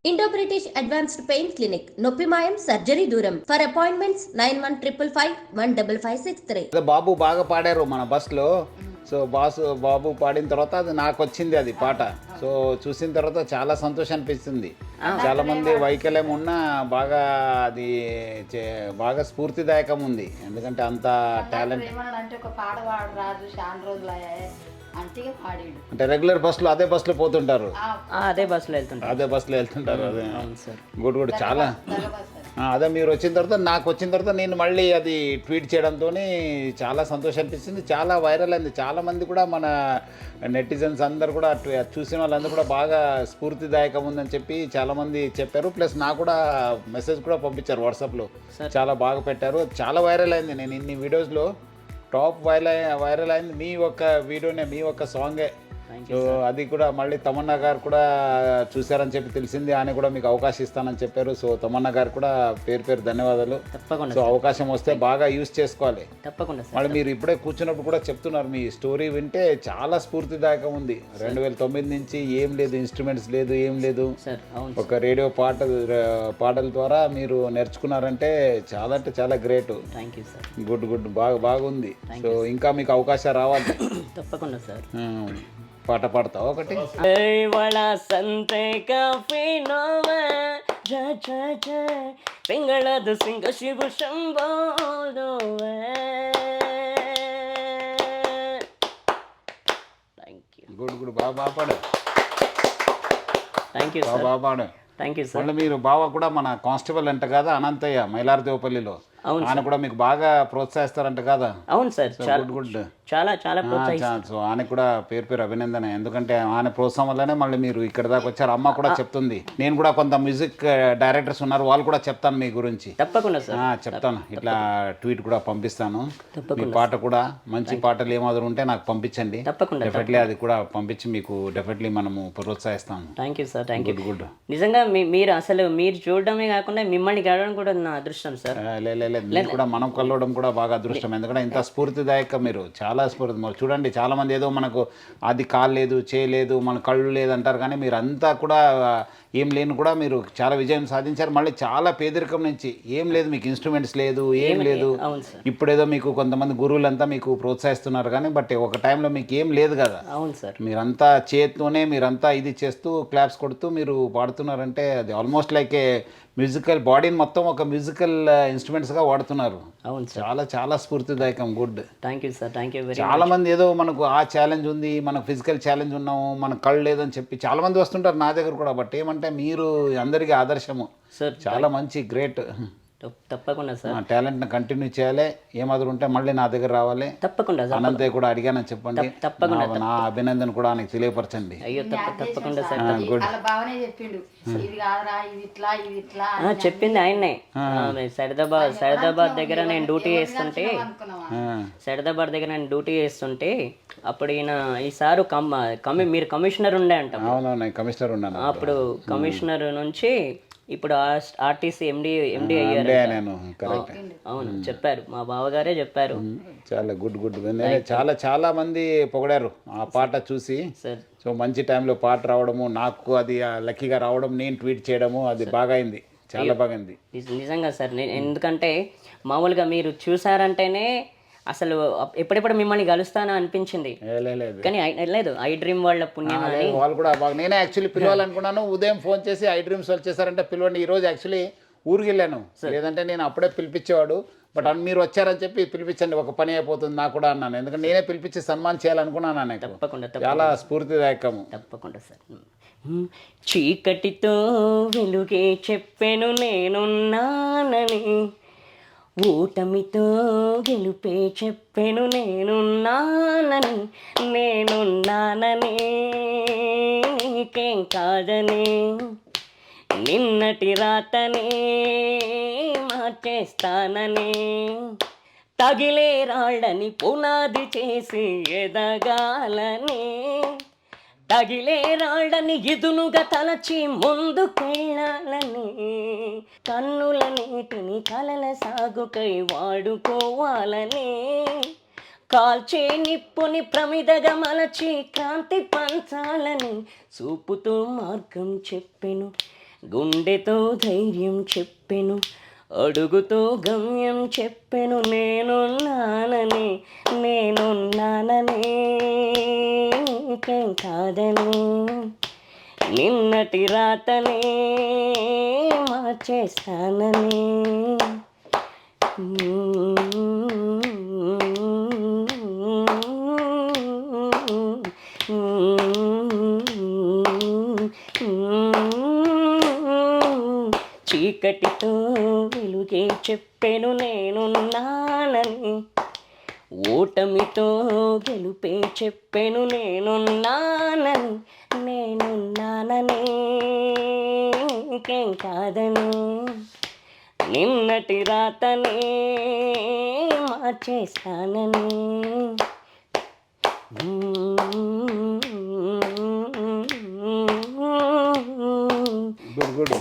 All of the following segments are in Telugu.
Indo British advanced pain clinic నొప్పి మాయం సర్జరీ దూరం ఫర్ అపాయింట్మెంట్స్ 9155515563. బాబు బాగా పాడారు మన బస్లో. సో బాబు పాడిన తర్వాత అది నాకు వచ్చింది అది పాట. సో చూసిన తర్వాత చాలా సంతోషం అనిపిస్తుంది. చాలా మంది వైకల్యం ఉన్నా బాగా అది బాగా స్ఫూర్తిదాయకం ఉంది. ఎందుకంటే అంత టాలెంట్ అంటే ఒక పాడవాడు రాజు చాలా రోజులు అంటే రెగ్యులర్ బస్సులో అదే బస్సులో పోతుంటారు, అదే బస్సులో వెళ్తుంటారు. అదే గుడ్ గుడ్ చాలా. అదే మీరు వచ్చిన తర్వాత నాకు వచ్చిన తర్వాత నేను మళ్ళీ అది ట్వీట్ చేయడంతో చాలా సంతోషం అనిపిస్తుంది. చాలా వైరల్ అయింది. చాలామంది కూడా మన నెటిజన్స్ అందరు కూడా చూసిన వాళ్ళందరూ కూడా బాగా స్ఫూర్తిదాయకం ఉందని చెప్పి చాలామంది చెప్పారు. ప్లస్ నాకు కూడా మెసేజ్ కూడా పంపించారు వాట్సాప్లో. చాలా బాగా పెట్టారు, చాలా వైరల్ అయింది. నేను ఇన్ని వీడియోస్లో టాప్ వైరల్ అయింది మీ ఒక్క వీడియోనే, మీ ఒక్క సాంగే. సో అది కూడా మళ్ళీ తమన్నా గారు కూడా చూశారని చెప్పి తెలిసింది. ఆయన కూడా మీకు అవకాశం ఇస్తానని చెప్పారు. సో తమన్నా గారు కూడా పేరు ధన్యవాదాలు. తప్పకుండా. సో అవకాశం వస్తే బాగా యూజ్ చేసుకోవాలి. తప్పకుండా. మళ్ళీ మీరు ఇప్పుడే కూర్చున్నప్పుడు కూడా చెప్తున్నారు, మీ స్టోరీ వింటే చాలా స్ఫూర్తిదాయకం ఉంది. 2009 నుంచి ఏం లేదు, ఇన్స్ట్రుమెంట్స్ లేదు, ఏం లేదు, ఒక రేడియో పాటల ద్వారా మీరు నేర్చుకున్నారంటే చాలా అంటే చాలా గ్రేట్. గుడ్ గుడ్, బాగుంది. సో ఇంకా మీకు అవకాశం రావాలి. తప్పకుండా సార్. పాట పాడతావు ఒకటి? పింಗಳದು ಸಿಂಗ ಶಿವ ಶಂಭೋ గుడ్ గుడ్, బాగా పాడు. థ్యాంక్ యూ బాగా పాడు. Thank you sir. మళ్ళీ మీరు బావ కూడా మన కానిస్టేబుల్ అంట కదా అనంతయ్య, మైలారదేవపల్లిలో. ఆయన కూడా మీకు బాగా ప్రోత్సహిస్తారంట కదా? అవును సార్. గుడ్. చాలా సో ఆయన కూడా పేరు అభినందన. ఎందుకంటే ఆయన ప్రోత్సాహం వల్లనే మళ్ళీ మీరు ఇక్కడ దాకా వచ్చారు. అమ్మ కూడా చెప్తుంది. నేను కూడా కొంత మ్యూజిక్ డైరెక్టర్స్ ఉన్నారు, వాళ్ళు కూడా చెప్తాను మీ గురించి. తప్పకుండా సార్, చెప్తాను. ఇట్లా ట్వీట్ కూడా పంపిస్తాను. మీ పాట కూడా మంచి పాటలు ఏమాదిరి ఉంటే నాకు పంపించండి. డెఫినెట్లీ అది కూడా పంపించి మీకు డెఫినెట్లీ మనము ప్రోత్సహిస్తాము. Thank you sir. Thank you. Good. నిజంగా మీరు చూడడమే కాకుండా మిమ్మల్ని గడవడం కూడా నా అదృష్టం సార్. లేదు కూడా మనం కలవడం కూడా బాగా అదృష్టం. ఎందుకంటే ఇంత స్ఫూర్తిదాయక మీరు, చాలా స్ఫూర్తి. చూడండి చాలా మంది ఏదో మనకు అది కాలేదు, చేయలేదు, మన కళ్ళు లేదు అంటారు, కానీ మీరు అంతా కూడా ఏం లేని కూడా మీరు చాలా విజయం సాధించారు. మళ్ళీ చాలా పేదరికం నుంచి ఏం లేదు, మీకు ఇన్స్ట్రుమెంట్స్ లేదు, ఏం లేదు. ఇప్పుడేదో మీకు కొంతమంది గురువులంతా మీకు ప్రోత్సహిస్తున్నారు, కానీ బట్ ఒక టైంలో మీకు ఏం లేదు కదా. అవును సార్. మీరంతా చేతితోనే మీరంతా ఇది చేస్తూ క్లాప్స్ కొడుతూ మీరు పాడుతున్నారంటే అది ఆల్మోస్ట్ లైక్ ఏ మ్యూజికల్ బాడీని మొత్తం ఒక మ్యూజికల్ ఇన్స్ట్రుమెంట్స్గా వాడుతున్నారు. అవును సార్. చాలా స్ఫూర్తిదాయకం. Good. Thank you sir. Thank you very much. చాలా మంది ఏదో మనకు ఆ ఛాలెంజ్ ఉంది, మనకు ఫిజికల్ ఛాలెంజ్ ఉన్నాము, మనకు కళ్ళు లేదని చెప్పి చాలా మంది వస్తుంటారు నా దగ్గర కూడా. బట్ ఏమంటే మీరు అందరికీ ఆదర్శము సార్. చాలా మంచి గ్రేట్. తప్పకుండా సార్. టాలెంట్ని కంటిన్యూ చేయాలి. ఏమాదిరి ఉంటే మళ్ళీ నా దగ్గర రావాలి. తప్పకుండా. అనంతయ్య కూడా అడిగానని చెప్పండి. తప్పకుండా నా అభినందన కూడా ఆయనకు తెలియపరచండి. అయ్యో తప్పకుండా సార్. చెప్పింది ఆయన్నే. సైదాబాద్ దగ్గర నేను డ్యూటీ చేస్తుంటే అప్పుడు ఈ సారు మీరు కమిషనర్ ఉండే అంట. అవునవును, కమిషనర్ ఉన్నాను. అప్పుడు కమిషనర్ నుంచి ఇప్పుడు ఆర్టీసీ ఎండి అయ్యారు. అవును, చెప్పారు, మా బావగారే చెప్పారు. చాలా గుడ్. చాలా మంది పొగిడారు ఆ పాట చూసి. సో మంచి టైంలో పాట రావడము, నాకు అది లక్కీగా రావడం, నేను ట్వీట్ చేయడము, అది బాగా అయింది, చాలా బాగుంది. నిజంగా సార్. ఎందుకంటే మామూలుగా మీరు చూసారంటేనే అసలు ఎప్పుడెప్పుడు మిమ్మల్ని కలుస్తానో అనిపించింది, కానీ లేదు ఐ డ్రీమ్ వాళ్ళ పుణ్యం అని. వాళ్ళు కూడా బాగా, నేనే యాక్చువల్లీ పిలవాలనుకున్నాను. ఉదయం ఫోన్ చేసి ఐ డ్రీమ్స్ వాళ్ళు చేశారంటే పిలవండి. ఈరోజు యాక్చువల్లీ ఊరికి వెళ్ళాను, లేదంటే నేను అప్పుడే పిలిపించేవాడు. బట్ మీరు వచ్చారని చెప్పి పిలిపించండి, ఒక పని అయిపోతుంది నాకు కూడా అన్నాను. ఎందుకంటే నేనే పిలిపించి సన్మానం చేయాలనుకున్నాను. తప్పకుండా. చాలా స్ఫూర్తిదాయకము. తప్పకుండా సార్. చీకటితో వెలుగే చెప్పెను నేనున్నానని, ఓటమితో గెలుపే చెప్పెను నేనున్నానని, నీకేం కాదని, నిన్నటి రాతని మార్చేస్తానని, తగిలే రాళ్ళని పునాది చేసి ఎదగాలని, తగిలే రాళ్ళని ఇదునుగా తలచి ముందుకెళ్ళాలని, కన్నుల నీటిని కలల సాగుకై వాడుకోవాలని, కాల్చే నిప్పుని ప్రమిదగా మలచి క్రాంతి పంచాలని, చూపుతూ మార్గం చెప్పెను గుండెతో ధైర్యం చెప్పెను, అడుగుతో గమ్యం చెప్పెను, నేనున్నానని కాదని, నిన్నటి రాతనే మార్చేస్తానని. చీకటితో వెలుగే చెప్పెను, నేనున్నానని, ఓటమితో గెలుపే చెప్పెను, నేనున్నానని కాదని, నిన్నటి రాతనే మార్చేస్తానని. గుడ్.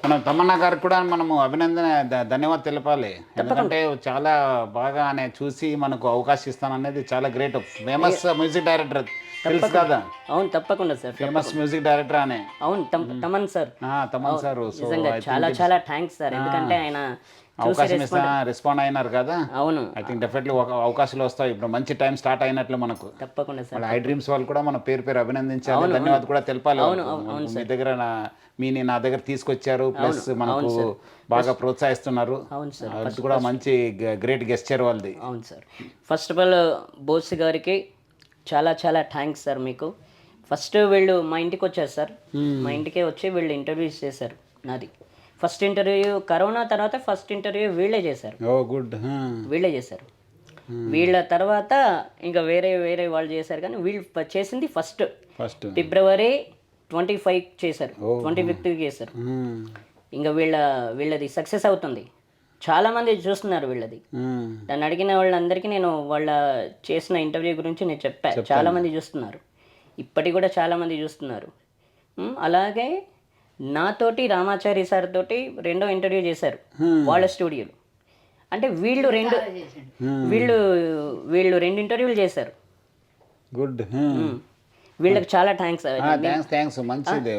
మనం తమన్నా గారికి కూడా మనము అభినందన ధన్యవాదాలు తెలపాలి. ఎందుకంటే చాలా బాగా ఆయన చూసి మనకు అవకాశం ఇస్తాననేది చాలా గ్రేట్. ఫేమస్ మ్యూజిక్ డైరెక్టర్ తెలుసు కదా? అవును, తప్పకుండా సార్. ఫేమస్ మ్యూజిక్ డైరెక్టర్ అనే. అవును, తమన్ సార్. తమన్ సార్ చాలా చాలా థ్యాంక్స్ సార్. ఎందుకంటే ఆయన అవకాశం ఇస్తా రెస్పాండ్ అయినారు కదా. అవును, ఐ థింక్ డెఫినెట్లీ అవకాశాలు వస్తాయి. ఇప్పుడు మంచి టైం స్టార్ట్ అయినట్లు మనకు. తప్పకుండా సార్. ఐ డ్రీమ్స్ వాళ్ళు కూడా మన పేరు అభినందించాలి, ధన్యవాదాలు కూడా తెలపాలి. మీ దగ్గర నా దగ్గర తీసుకొచ్చారు, ప్లస్ మనకు బాగా ప్రోత్సహిస్తున్నారు. అది కూడా మంచి గ్రేట్ గెస్చర్ వాళ్ళది. అవును sir. First of all Bose గారికి చాలా చాలా థ్యాంక్స్ సార్. మీకు ఫస్ట్ వీళ్ళు మా ఇంటికి వచ్చారు సార్. మా ఇంటికే వచ్చి వీళ్ళు ఇంటర్వ్యూస్ చేశారు. నాది ఫస్ట్ ఇంటర్వ్యూ కరోనా తర్వాత ఫస్ట్ ఇంటర్వ్యూ వీళ్ళే చేశారు. వీళ్ళే చేశారు. వీళ్ళ తర్వాత ఇంకా వేరే వాళ్ళు చేశారు, కానీ వీళ్ళు చేసింది ఫస్ట్ ఫిబ్రవరి 25 చేశారు, 25th చేశారు. ఇంకా వీళ్ళది సక్సెస్ అవుతుంది. చాలామంది చూస్తున్నారు వీళ్ళది. నన్ను అడిగిన వాళ్ళందరికీ నేను వాళ్ళ చేసిన ఇంటర్వ్యూ గురించి నేను చెప్పాను. చాలామంది చూస్తున్నారు, ఇప్పటికి కూడా చాలామంది చూస్తున్నారు. అలాగే నాతోటి రామాచారి సార్ తోటి 2వ ఇంటర్వ్యూ చేశారు వాళ్ళ స్టూడియోలో. అంటే వీళ్ళు రెండు ఇంటర్వ్యూలు చేశారు. గుడ్. వీళ్ళకి చాలా థ్యాంక్స్. మంచిది.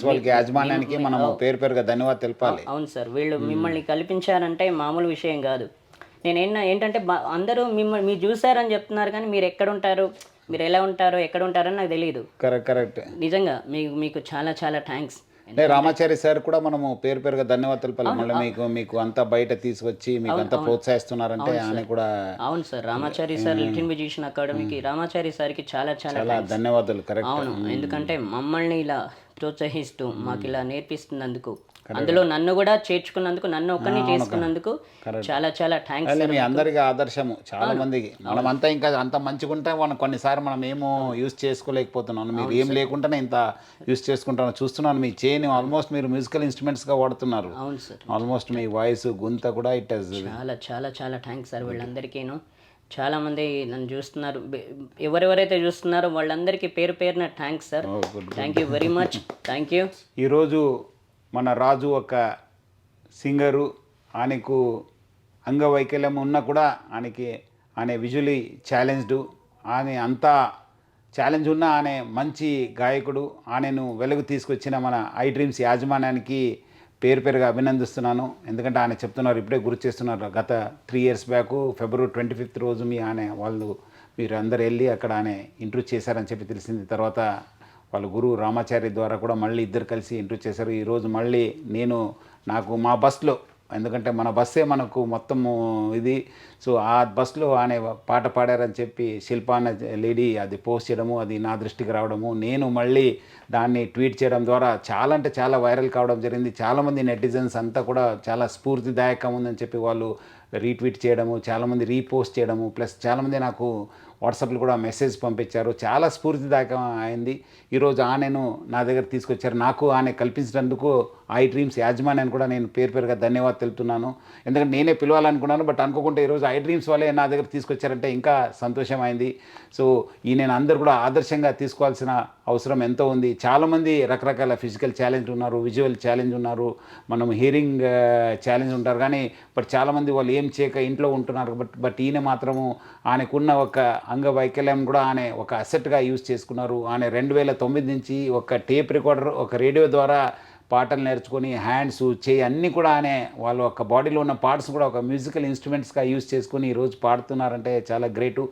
వాళ్ళకి యాజమాన్యానికి మనం పేరుగా ధన్యవాదాలు తెలపాలి. అవును సార్. వీళ్ళు మిమ్మల్ని కల్పించారంటే మామూలు విషయం కాదు. నేను ఏంటంటే అందరూ మిమ్మల్ని మీరు చూసారని చెప్తున్నారు, కానీ మీరు ఎక్కడ ఉంటారు, మీరు ఎలా ఉంటారో ఎక్కడ ఉంటారని నాకు తెలియదు. కరెక్ట్. నిజంగా మీకు చాలా చాలా థ్యాంక్స్. రామాచారి సార్ కూడా మనము పేరుగా ధన్యవాదాలు తెలపాలి. మళ్ళీ మీకు అంతా బయట తీసుకొచ్చి మీకు అంతా ప్రోత్సహిస్తున్నారంటే ఆయన కూడా. అవును sir. Ramachari sir little musician అకాడమీకి రామాచారి సార్కి చాలా చాలా ధన్యవాదాలు. కరెక్ట్. అవును, ఎందుకంటే మమ్మల్ని ఇలా ప్రోత్సహిస్తూ మాకు ఇలా నేర్పిస్తున్నందుకు, అందులో నన్ను కూడా చేర్చుకున్నందుకు, నన్ను ఒక్కరిని చేసుకున్నందుకు చాలా చాలా థ్యాంక్స్. మీ అందరికీ ఆదర్శము చాలా మందికి. మనమంతా ఇంకా అంత మంచిగా ఉంటే మనం కొన్నిసార్లు మనం ఏమో యూజ్ చేసుకోలేకపోతున్నాను. మీరు ఏం లేకుండానే ఇంత యూజ్ చేసుకుంటాను చూస్తున్నాను. మీ చేయని ఆల్మోస్ట్ మీరు మ్యూజికల్ ఇన్స్ట్రుమెంట్స్గా వాడుతున్నారు. అవును సార్. ఆల్మోస్ట్ మీ వాయిస్ గొంత కూడా ఇట్ చాలా చాలా చాలా థ్యాంక్స్ సార్. వీళ్ళందరికీను చాలామంది నన్ను చూస్తున్నారు. ఎవరెవరైతే చూస్తున్నారో వాళ్ళందరికీ పేరున thanks sir. Thank you very much. Thank you. ఈరోజు మన రాజు ఒక సింగరు. ఆయనకు అంగవైకల్యం ఉన్నా కూడా ఆయన విజువలీ ఛాలెంజ్డ్. ఆయన అంతా ఛాలెంజ్ ఉన్న ఆయన మంచి గాయకుడు. ఆయనను వెలుగు తీసుకొచ్చిన మన ఐ డ్రీమ్స్ యాజమాన్యానికి పేరుగా అభినందిస్తున్నాను. ఎందుకంటే ఆయన చెప్తున్నారు, ఇప్పుడే గుర్తు చేస్తున్నారు, గత 3 years బ్యాక్ ఫిబ్రవరి 25th రోజు మీరు అందరు వెళ్ళి అక్కడ ఆయన ఇంటర్వ్యూ చేశారని చెప్పి తెలిసింది. తర్వాత వాళ్ళ గురువు రామాచారి ద్వారా కూడా మళ్ళీ ఇద్దరు కలిసి ఇంటర్వ్యూ చేశారు. ఈరోజు మళ్ళీ నాకు మా బస్లో, ఎందుకంటే మన బస్సే మనకు మొత్తము ఇది. సో ఆ బస్లో ఆయన పాట పాడారని చెప్పి శిల్ప అన్న లేడీ అది పోస్ట్ చేయడము, అది నా దృష్టికి రావడము, నేను మళ్ళీ దాన్ని ట్వీట్ చేయడం ద్వారా చాలా అంటే చాలా వైరల్ కావడం జరిగింది. చాలామంది నెటిజన్స్ అంతా కూడా చాలా స్ఫూర్తిదాయకం ఉందని చెప్పి వాళ్ళు రీట్వీట్ చేయడము, చాలామంది రీపోస్ట్ చేయడము, ప్లస్ చాలామంది నాకు వాట్సాప్లో కూడా మెసేజ్ పంపించారు. చాలా స్ఫూర్తిదాయకం అయింది. ఈరోజు ఆయనను నా దగ్గర తీసుకొచ్చారు. నాకు ఆయన కల్పించినందుకు ఐ డ్రీమ్స్ యాజమాన్యాన్ని కూడా నేను పేరుగా ధన్యవాదాలు తెలుపుతున్నాను. ఎందుకంటే నేనే పిలవాలనుకున్నాను, బట్ అనుకోకుండా ఈరోజు ఐ డ్రీమ్స్ వాళ్ళే నా దగ్గర తీసుకొచ్చారంటే ఇంకా సంతోషమైంది. సో నేను అందరూ కూడా ఆదర్శంగా తీసుకోవాల్సిన అవసరం ఎంతో ఉంది. చాలామంది రకరకాల ఫిజికల్ ఛాలెంజ్ ఉన్నారు, విజువల్ ఛాలెంజ్ ఉన్నారు, మనం హియరింగ్ ఛాలెంజ్ ఉంటారు. కానీ బట్ చాలామంది వాళ్ళు ఏం చేయక ఇంట్లో ఉంటున్నారు. బట్ ఈయన మాత్రము ఆయనకున్న ఒక అంగవైకల్యం కూడా ఆయన ఒక అసెట్గా యూజ్ చేసుకున్నారు. ఆయన 2009 నుంచి ఒక టేప్ రికార్డర్, ఒక రేడియో ద్వారా పాటలు నేర్చుకొని హ్యాండ్స్ చేయి అన్నీ కూడా ఆయన వాళ్ళ ఒక బాడీలో ఉన్న పార్ట్స్ కూడా ఒక మ్యూజికల్ ఇన్స్ట్రుమెంట్స్గా యూజ్ చేసుకొని ఈరోజు పాడుతున్నారంటే చాలా గ్రేటు.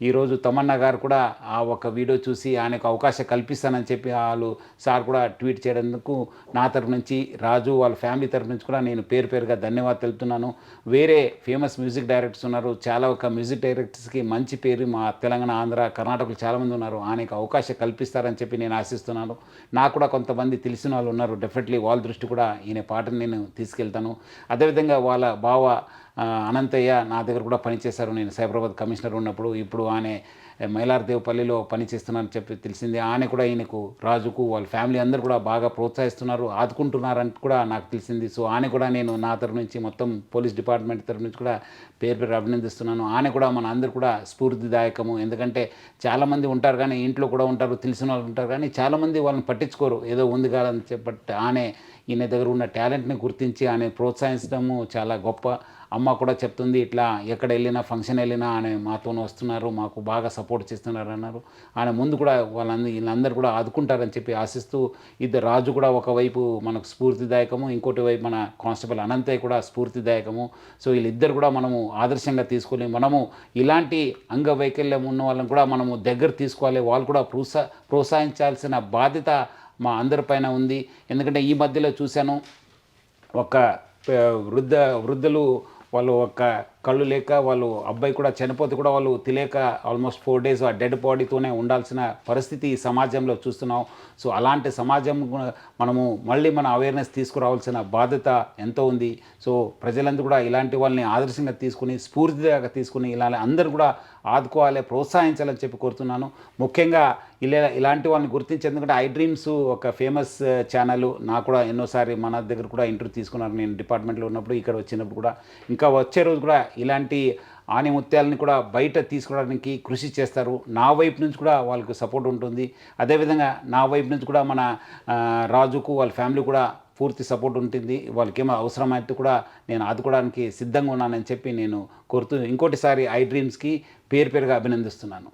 ఈరోజు తమన్నా గారు కూడా ఆ ఒక వీడియో చూసి ఆయనకు అవకాశం కల్పిస్తానని చెప్పి వాళ్ళు సార్ కూడా ట్వీట్ చేయడానికి నా తరపు నుంచి రాజు వాళ్ళ ఫ్యామిలీ తరపు నుంచి కూడా నేను పేరుగా ధన్యవాదాలు తెలుపుతున్నాను. వేరే ఫేమస్ మ్యూజిక్ డైరెక్టర్స్ ఉన్నారు, చాలా ఒక మ్యూజిక్ డైరెక్టర్స్కి మంచి పేరు మా తెలంగాణ, ఆంధ్ర, కర్ణాటకలో చాలామంది ఉన్నారు. ఆయనకు అవకాశం కల్పిస్తారని చెప్పి నేను ఆశిస్తున్నాను. నాకు కూడా కొంతమంది తెలిసిన వాళ్ళు ఉన్నారు, డెఫినెట్లీ వాళ్ళ దృష్టి కూడా ఈయన పాటను నేను తీసుకెళ్తాను. అదేవిధంగా వాళ్ళ బావ అనంతయ్య నా దగ్గర కూడా పనిచేశారు. నేను సైబరాబాద్ కమిషనర్ ఉన్నప్పుడు. ఇప్పుడు ఆయన మైలార్దేవపల్లిలో పనిచేస్తున్నారని చెప్పి తెలిసింది. ఆయన కూడా ఈయనకు, రాజుకు, వాళ్ళ ఫ్యామిలీ అందరూ కూడా బాగా ప్రోత్సహిస్తున్నారు, ఆదుకుంటున్నారని కూడా నాకు తెలిసింది. సో ఆయన కూడా నేను నా తరఫు నుంచి మొత్తం పోలీస్ డిపార్ట్మెంట్ తరఫు నుంచి కూడా పేరు అభినందిస్తున్నాను. ఆయన కూడా మన అందరూ కూడా స్ఫూర్తిదాయకము. ఎందుకంటే చాలామంది ఉంటారు కానీ ఇంట్లో కూడా ఉంటారు, తెలిసిన వాళ్ళు ఉంటారు కానీ చాలామంది వాళ్ళని పట్టించుకోరు, ఏదో ఉంది కాదని చెప్పి ఈయన దగ్గర ఉన్న టాలెంట్ని గుర్తించి ఆయన ప్రోత్సహించడము చాలా గొప్ప. అమ్మ కూడా చెప్తుంది, ఇట్లా ఎక్కడ వెళ్ళినా ఫంక్షన్ వెళ్ళినా ఆయన మాతో వస్తున్నారు, మాకు బాగా సపోర్ట్ చేస్తున్నారు అన్నారు. ఆయన ముందు కూడా వీళ్ళందరూ కూడా ఆదుకుంటారని చెప్పి ఆశిస్తూ, ఇద్దరు రాజు కూడా ఒకవైపు మనకు స్ఫూర్తిదాయకము, ఇంకోటి వైపు మన కానిస్టేబుల్ అనంతయ్య కూడా స్ఫూర్తిదాయకము. సో వీళ్ళిద్దరు కూడా మనము ఆదర్శంగా తీసుకొని మనము ఇలాంటి అంగవైకల్యం ఉన్న వాళ్ళని కూడా మనము దగ్గర తీసుకోవాలి. వాళ్ళు కూడా ప్రోత్సహించాల్సిన బాధ్యత మా అందరిపైన ఉంది. ఎందుకంటే ఈ మధ్యలో చూశాను, ఒక వృద్ధులు వాళ్ళు ఒక కళ్ళు లేక వాళ్ళు అబ్బాయి కూడా చనిపోతే కూడా వాళ్ళు తెలియక ఆల్మోస్ట్ 4 days ఆ డెడ్ బాడీతోనే ఉండాల్సిన పరిస్థితి ఈ సమాజంలో చూస్తున్నాం. సో అలాంటి సమాజం మనము మళ్ళీ మన అవేర్నెస్ తీసుకురావాల్సిన బాధ్యత ఎంతో ఉంది. సో ప్రజలందరూ కూడా ఇలాంటి వాళ్ళని ఆదర్శంగా తీసుకుని, స్ఫూర్తిగా తీసుకుని ఇలా అందరూ కూడా ఆదుకోవాలి, ప్రోత్సహించాలని చెప్పి కోరుతున్నాను. ముఖ్యంగా ఇలాంటి వాళ్ళని గుర్తించి, ఎందుకంటే ఐ డ్రీమ్స్ ఒక ఫేమస్ ఛానల్, నాకు కూడా ఎన్నోసారి మన దగ్గర కూడా ఇంటర్వ్యూ తీసుకున్నారు. నేను డిపార్ట్మెంట్లో ఉన్నప్పుడు, ఇక్కడ వచ్చినప్పుడు కూడా, ఇంకా వచ్చే రోజు కూడా ఇలాంటి ఆణిముత్యాలని కూడా బయట తీసుకోవడానికి కృషి చేస్తారు. నా వైపు నుంచి కూడా వాళ్ళకి సపోర్ట్ ఉంటుంది. అదేవిధంగా నా వైపు నుంచి కూడా మన రాజుకు, వాళ్ళ ఫ్యామిలీ కూడా పూర్తి సపోర్ట్ ఉంటుంది. వాళ్ళకి ఏమో అవసరమైతే కూడా నేను ఆదుకోవడానికి సిద్ధంగా ఉన్నానని చెప్పి నేను కోరుతూ ఇంకోటిసారి ఐ డ్రీమ్స్కి పేరుగా అభినందిస్తున్నాను.